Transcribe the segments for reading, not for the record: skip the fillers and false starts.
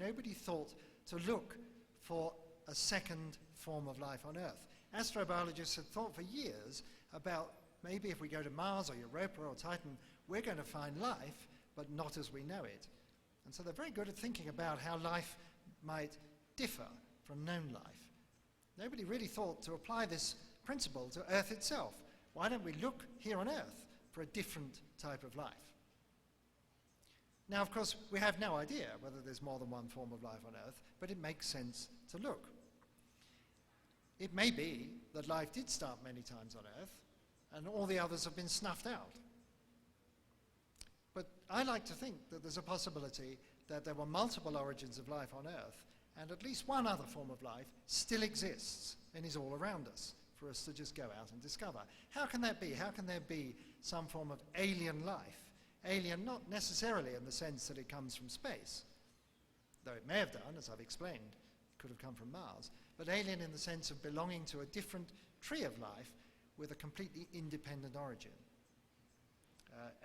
nobody thought to look for a second form of life on Earth. Astrobiologists had thought for years about maybe if we go to Mars or Europa or Titan, we're going to find life, but not as we know it. And so they're very good at thinking about how life might differ from known life. Nobody really thought to apply this principle to Earth itself. Why don't we look here on Earth for a different type of life? Now, of course, we have no idea whether there's more than one form of life on Earth, but it makes sense to look. It may be that life did start many times on Earth, and all the others have been snuffed out. But I like to think that there's a possibility that there were multiple origins of life on Earth, and at least one other form of life still exists and is all around us for us to just go out and discover. How can that be? How can there be some form of alien life? Alien not necessarily in the sense that it comes from space, though it may have done, as I've explained, it could have come from Mars, but alien in the sense of belonging to a different tree of life with a completely independent origin.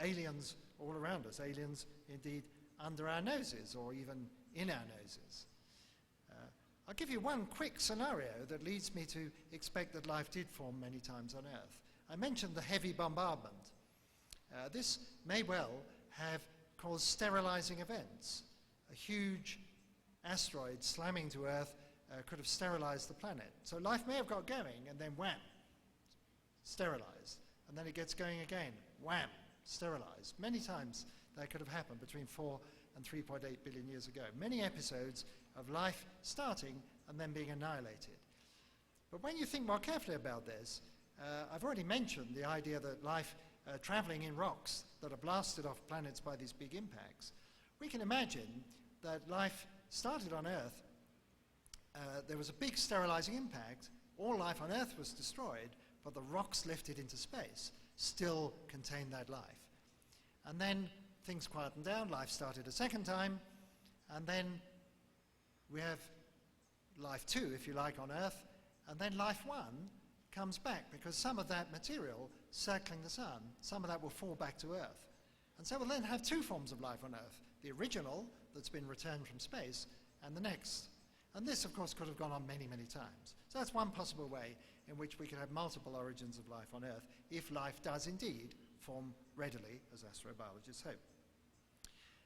Aliens all around us, aliens indeed under our noses or even in our noses. I'll give you one quick scenario that leads me to expect that life did form many times on Earth. I mentioned the heavy bombardment. This may well have caused sterilizing events. A huge asteroid slamming to Earth could have sterilized the planet. So life may have got going and then wham, sterilized. And then it gets going again, wham, sterilized. Many times that could have happened between 4 and 3.8 billion years ago. Many episodes of life starting and then being annihilated. But when you think more carefully about this, I've already mentioned the idea that life traveling in rocks that are blasted off planets by these big impacts. We can imagine that life started on Earth, there was a big sterilizing impact, all life on Earth was destroyed, but the rocks lifted into space still contained that life. And then things quietened down, life started a second time, and then we have life 2, if you like, on Earth, and then life 1 comes back because some of that material circling the sun, some of that will fall back to Earth. And so we'll then have 2 forms of life on Earth, the original that's been returned from space and the next. And this, of course, could have gone on many, many times. So that's one possible way in which we could have multiple origins of life on Earth if life does indeed form readily, as astrobiologists hope.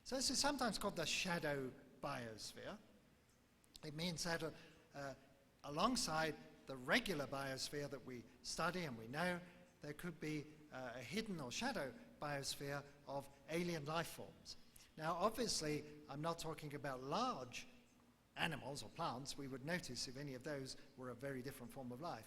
So this is sometimes called the shadow biosphere. It means that alongside the regular biosphere that we study and we know, there could be a hidden or shadow biosphere of alien life forms. Now, obviously, I'm not talking about large animals or plants. We would notice if any of those were a very different form of life.